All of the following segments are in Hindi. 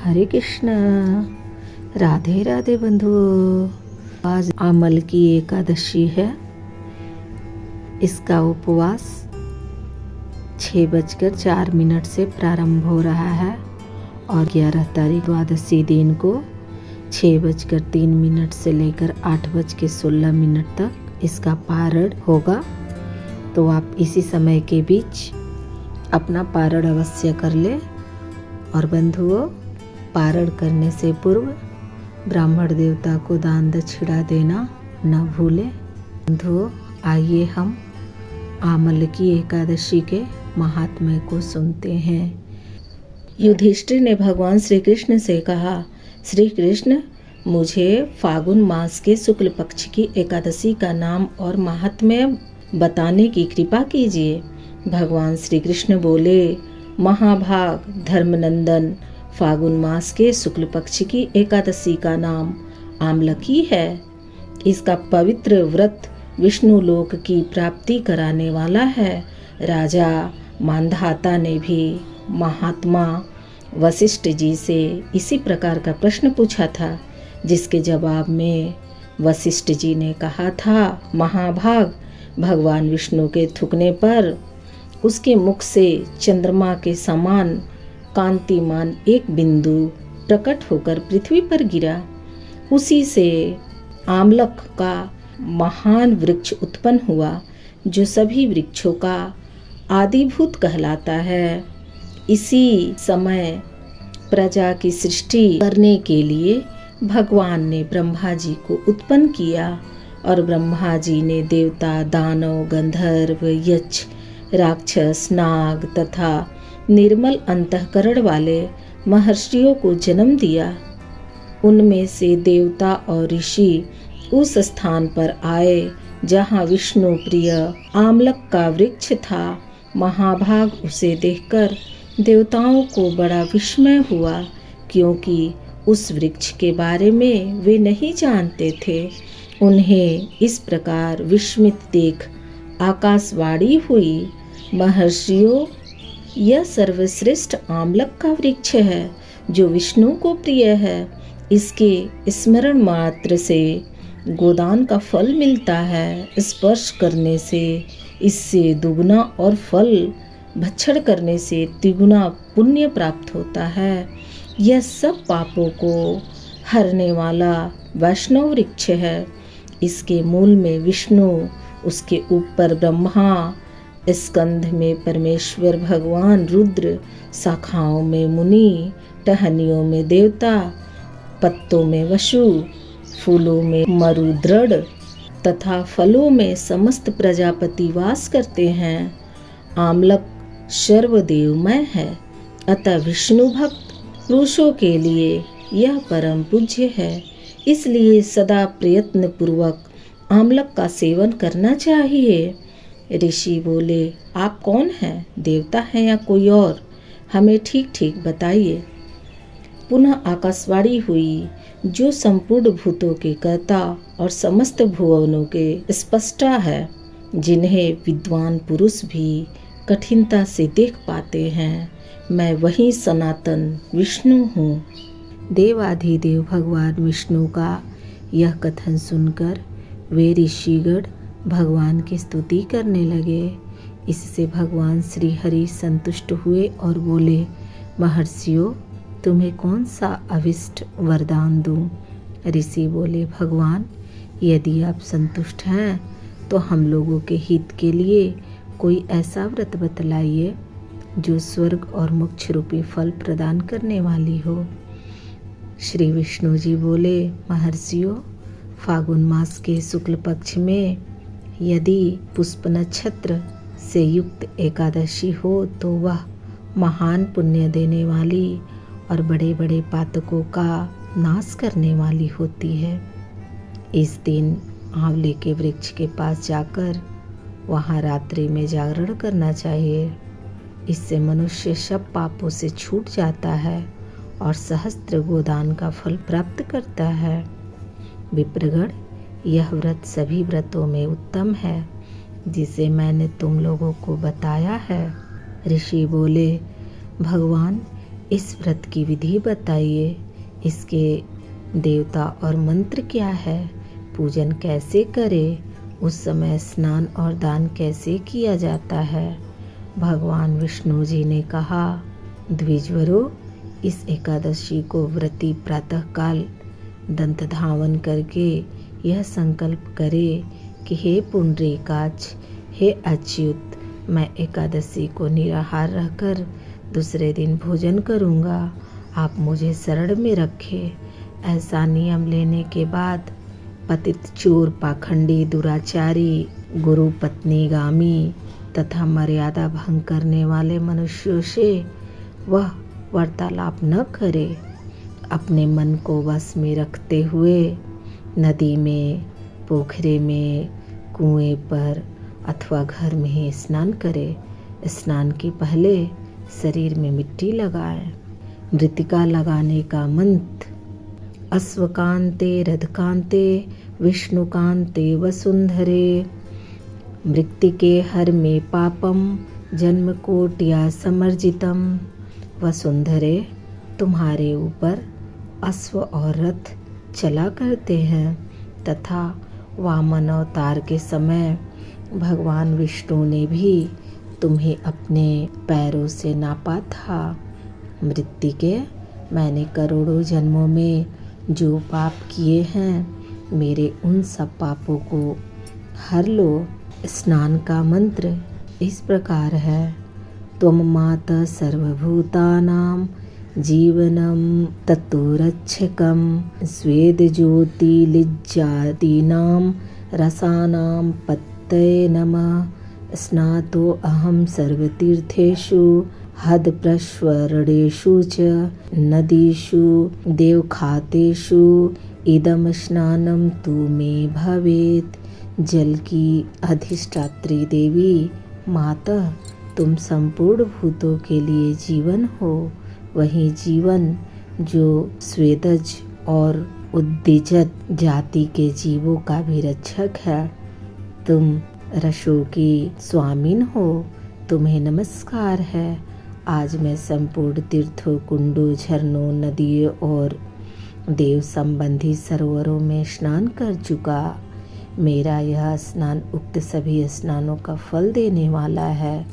हरे कृष्ण। राधे राधे बंधुओं। आज आमल की एकादशी है। इसका उपवास 6:04 से प्रारंभ हो रहा है और 11 तारीख द्वादशी दिन को 6:03 से लेकर 8:16 तक इसका पारण होगा। तो आप इसी समय के बीच अपना पारण अवश्य कर ले। और बंधुओं, पारण करने से पूर्व ब्राह्मण देवता को दान दक्षिणा देना न भूलें। बंधुओं, आइए हम आमल की एकादशी के महात्म्य को सुनते हैं। युधिष्ठिर ने भगवान श्री कृष्ण से कहा, श्री कृष्ण, मुझे फागुन मास के शुक्ल पक्ष की एकादशी का नाम और महात्म्य बताने की कृपा कीजिए। भगवान श्री कृष्ण बोले, महाभाग धर्मनंदन, फागुन मास के शुक्ल पक्ष की एकादशी का नाम आमलकी है। इसका पवित्र व्रत विष्णु लोक की प्राप्ति कराने वाला है। राजा मांधाता ने भी महात्मा वशिष्ठ जी से इसी प्रकार का प्रश्न पूछा था, जिसके जवाब में वशिष्ठ जी ने कहा था, महाभाग, भगवान विष्णु के थूकने पर उसके मुख से चंद्रमा के समान कांतिमान एक बिंदु प्रकट होकर पृथ्वी पर गिरा। उसी से आमलक का महान वृक्ष उत्पन्न हुआ, जो सभी वृक्षों का आदिभूत कहलाता है। इसी समय प्रजा की सृष्टि करने के लिए भगवान ने ब्रह्मा जी को उत्पन्न किया और ब्रह्मा जी ने देवता, दानव, गंधर्व, यक्ष, राक्षस, नाग तथा निर्मल अंतःकरण वाले महर्षियों को जन्म दिया। उनमें से देवता और ऋषि उस स्थान पर आए जहाँ विष्णु प्रिय आमलक का वृक्ष था। महाभाग उसे देखकर देवताओं को बड़ा विस्मय हुआ, क्योंकि उस वृक्ष के बारे में वे नहीं जानते थे। उन्हें इस प्रकार विस्मित देख आकाशवाणी हुई, महर्षियों, यह सर्वश्रेष्ठ आमलक का वृक्ष है, जो विष्णु को प्रिय है। इसके स्मरण मात्र से गोदान का फल मिलता है। स्पर्श करने से इससे दुगुना और फल भक्षण करने से तिगुना पुण्य प्राप्त होता है। यह सब पापों को हरने वाला वैष्णव वृक्ष है। इसके मूल में विष्णु, उसके ऊपर ब्रह्मा, स्कंध में परमेश्वर भगवान रुद्र, शाखाओं में मुनि, टहनियों में देवता, पत्तों में वसु, फूलों में मरुद्रड तथा फलों में समस्त प्रजापति वास करते हैं। आमलक सर्वदेवमय है, अतः विष्णु भक्त पुरुषों के लिए यह परम पूज्य है। इसलिए सदा प्रयत्न पूर्वक आमलक का सेवन करना चाहिए। ऋषि बोले, आप कौन हैं? देवता हैं या कोई और? हमें ठीक ठीक बताइए। पुनः आकाशवाणी हुई, जो संपूर्ण भूतों के कर्ता और समस्त भुवनों के स्पष्टा है, जिन्हें विद्वान पुरुष भी कठिनता से देख पाते हैं, मैं वही सनातन विष्णु हूँ। देवाधिदेव भगवान विष्णु का यह कथन सुनकर वे ऋषिगण भगवान की स्तुति करने लगे। इससे भगवान श्री हरि संतुष्ट हुए और बोले, महर्षियों, तुम्हें कौन सा अभिष्ट वरदान दूं? ऋषि बोले, भगवान, यदि आप संतुष्ट हैं तो हम लोगों के हित के लिए कोई ऐसा व्रत बतलाइए जो स्वर्ग और मोक्ष रूपी फल प्रदान करने वाली हो। श्री विष्णु जी बोले, महर्षियों, फागुन मास के शुक्ल पक्ष में यदि पुष्प नक्षत्र से युक्त एकादशी हो तो वह महान पुण्य देने वाली और बड़े बड़े पातकों का नाश करने वाली होती है। इस दिन आंवले के वृक्ष के पास जाकर वहाँ रात्रि में जागरण करना चाहिए। इससे मनुष्य सब पापों से छूट जाता है और सहस्त्र गोदान का फल प्राप्त करता है। विप्रगण, यह व्रत सभी व्रतों में उत्तम है, जिसे मैंने तुम लोगों को बताया है। ऋषि बोले, भगवान, इस व्रत की विधि बताइए, इसके देवता और मंत्र क्या है, पूजन कैसे करें, उस समय स्नान और दान कैसे किया जाता है। भगवान विष्णु जी ने कहा, द्विजवरों, इस एकादशी को व्रती प्रातःकाल दंत धावन करके यह संकल्प करे कि हे पुंडरीकाक्ष, हे अच्युत, मैं एकादशी को निराहार रहकर दूसरे दिन भोजन करूँगा, आप मुझे शरण में रखें। ऐसा नियम लेने के बाद पतित, चोर, पाखंडी, दुराचारी, गुरु पत्नीगामी तथा मर्यादा भंग करने वाले मनुष्यों से वह वार्तालाप न करे। अपने मन को वश में रखते हुए नदी में, पोखरे में, कुएं पर अथवा घर में ही स्नान करे। स्नान के पहले शरीर में मिट्टी लगाए। मृतिका लगाने का मंत्र, अश्वकांते रथकांते विष्णुकांते वसुंधरे, मृत्तिके हर में पापम जन्मकोट्या समर्जितम। वसुंधरे, तुम्हारे ऊपर अश्व और रथ चला करते हैं तथा वामन अवतार के समय भगवान विष्णु ने भी तुम्हें अपने पैरों से नापा था। मृत्तिके, मैंने करोड़ों जन्मों में जो पाप किए हैं, मेरे उन सब पापों को हर लो। स्नान का मंत्र इस प्रकार है, त्वं माता सर्वभूतानां जीवनं तत्तुरक्षकं, स्वेद ज्योति लिज्जातीनां रसानां पत्तये नमः। स्नातो अहं सर्वतीर्थेषु हदप्रस्वरणेषु च नदीषु देवखातेषु इदं स्नानं तु मे भवेत्। जल की अधिष्ठात्री देवी माता, तुम संपूर्ण भूतों के लिए जीवन हो, वही जीवन जो स्वेदज और उद्दीजत जाति के जीवों का भी रक्षक है। तुम रसों की स्वामिन हो, तुम्हें नमस्कार है। आज मैं संपूर्ण तीर्थों, कुंडों, झरनों, नदियों और देव संबंधी सरोवरों में स्नान कर चुका। मेरा यह स्नान उक्त सभी स्नानों का फल देने वाला है।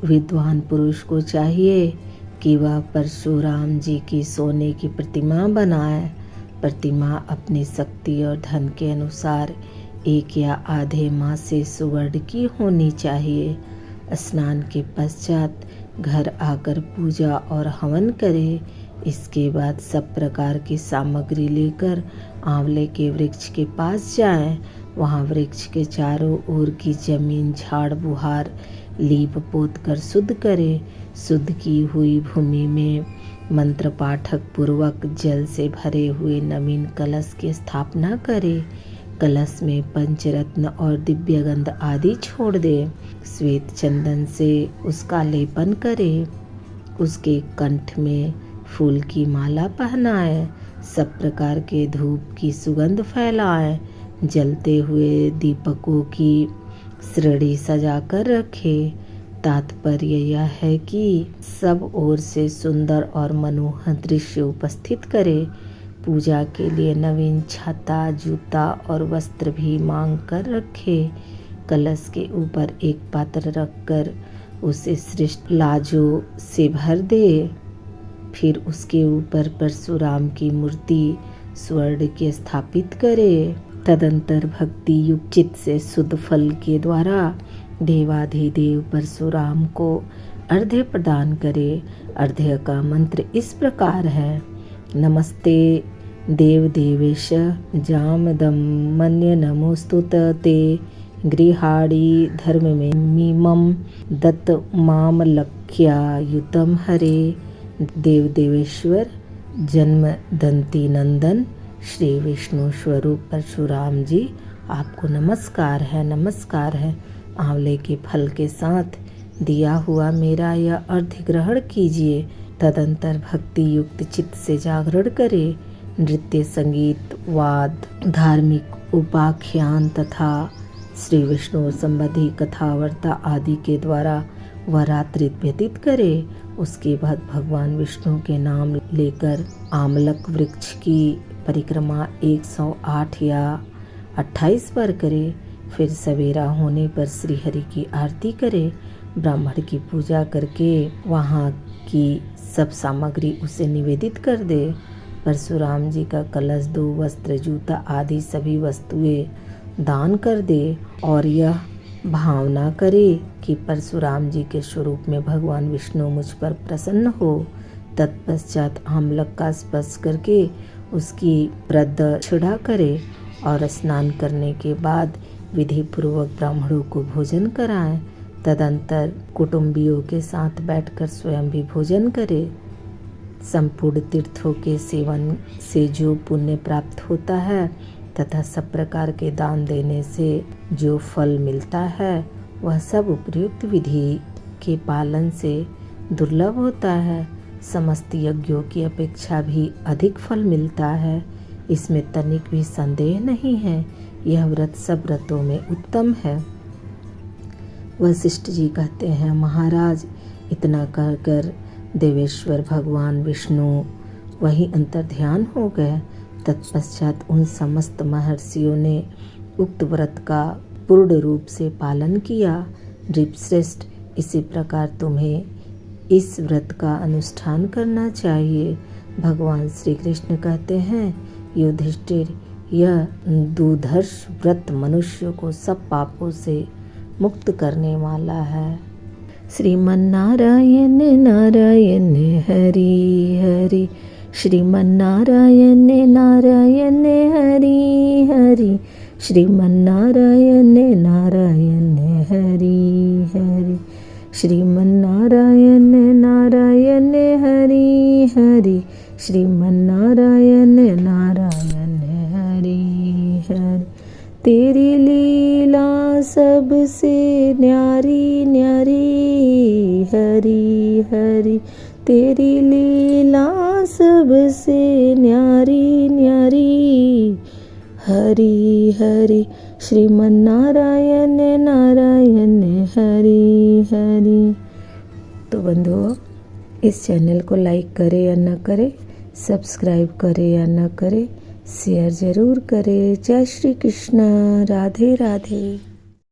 विद्वान पुरुष को चाहिए कि वह परशुराम जी की सोने की प्रतिमा बनाए। प्रतिमा अपनी शक्ति और धन के अनुसार 1 या आधे माह से सुवर्ण की होनी चाहिए। स्नान के पश्चात घर आकर पूजा और हवन करे। इसके बाद सब प्रकार की सामग्री लेकर आंवले के वृक्ष के पास जाएं। वहाँ वृक्ष के चारों ओर की जमीन झाड़ बुहार लीप पोत कर शुद्ध करे। शुद्ध की हुई भूमि में मंत्र पाठक पूर्वक जल से भरे हुए नवीन कलश की स्थापना करे। कलश में पंचरत्न और दिव्यगंध आदि छोड़ दे। श्वेत चंदन से उसका लेपन करे। उसके कंठ में फूल की माला पहनाए। सब प्रकार के धूप की सुगंध फैलाए। जलते हुए दीपकों की श्रेणी सजा कर रखे। तात्पर्य यह है कि सब ओर से सुंदर और मनोहर दृश्य उपस्थित करे। पूजा के लिए नवीन छाता, जूता और वस्त्र भी मांग कर रखे। कलश के ऊपर एक पात्र रखकर उसे श्रेष्ठ लाजों से भर दे। फिर उसके ऊपर परशुराम की मूर्ति स्वर्ण के स्थापित करे। तदंतर भक्ति युक्त चित्त से शुद्ध फल के द्वारा देवाधिदेव परशुराम को अर्घ्य प्रदान करे। अर्घ्य का मंत्र इस प्रकार है, नमस्ते देव देवेश जामदमन्य नमोस्तुत ते गृहाणि धर्म में मीमम दत्त मामलक्ष्यायुतम हरे। देव देवेश्वर जन्म दंती नंदन श्री विष्णु स्वरूप परशुराम जी, आपको नमस्कार है, नमस्कार है। आंवले के फल के साथ दिया हुआ मेरा यह अर्घ्य ग्रहण कीजिए। तदंतर भक्ति युक्त चित्त से जागरण करे। नृत्य, संगीत, वाद, धार्मिक उपाख्यान तथा श्री विष्णु संबंधी कथा वार्ता आदि के द्वारा वह रात्रि व्यतीत करे। उसके बाद भगवान विष्णु के नाम लेकर आमलक वृक्ष की परिक्रमा 108 या 28 बार करे। फिर सवेरा होने पर श्री हरि की आरती करे। ब्राह्मण की पूजा करके वहाँ की सब सामग्री उसे निवेदित कर दे। परशुराम जी का कलश, 2 वस्त्र, जूता आदि सभी वस्तुएं दान कर दे और यह भावना करे कि परशुराम जी के स्वरूप में भगवान विष्णु मुझ पर प्रसन्न हो। तत्पश्चात आमलक का स्पर्श करके उसकी प्रदक्षिणा करे और स्नान करने के बाद विधि पूर्वक ब्राह्मणों को भोजन कराएं। तदंतर कुटुंबियों के साथ बैठकर स्वयं भी भोजन करे। संपूर्ण तीर्थों के सेवन से जो पुण्य प्राप्त होता है तथा सब प्रकार के दान देने से जो फल मिलता है वह सब उपयुक्त विधि के पालन से दुर्लभ होता है। समस्त यज्ञों की अपेक्षा भी अधिक फल मिलता है, इसमें तनिक भी संदेह नहीं है। यह व्रत सब व्रतों में उत्तम है। वशिष्ठ जी कहते हैं, महाराज, इतना कहकर देवेश्वर भगवान विष्णु वही अंतर्ध्यान हो गए। तत्पश्चात उन समस्त महर्षियों ने उक्त व्रत का पूर्ण रूप से पालन किया। नृपश्रेष्ठ, इसी प्रकार तुम्हें इस व्रत का अनुष्ठान करना चाहिए। भगवान श्री कृष्ण कहते हैं, युधिष्ठिर, यह दुर्धर्ष व्रत मनुष्य को सब पापों से मुक्त करने वाला है। श्रीमन्नारायण नारायण हरि हरि, श्रीमन्नारायण नारायण हरि हरि, श्रीमन्नारायण नारायण हरि हरि, श्रीमन्नारायण नारायण हरि हरि, श्रीमन्नारायण नारायण हरि हरि। तेरी लीला सबसे न्यारी न्यारी हरि हरि, तेरी लीला सबसे न्यारी न्यारी हरि हरि, श्रीमन्नारायण नारायण हरि हरि। तो बंधुओं, इस चैनल को लाइक करें या न करें, सब्सक्राइब करें या न करें, शेयर ज़रूर करें। जय श्री कृष्ण, राधे राधे।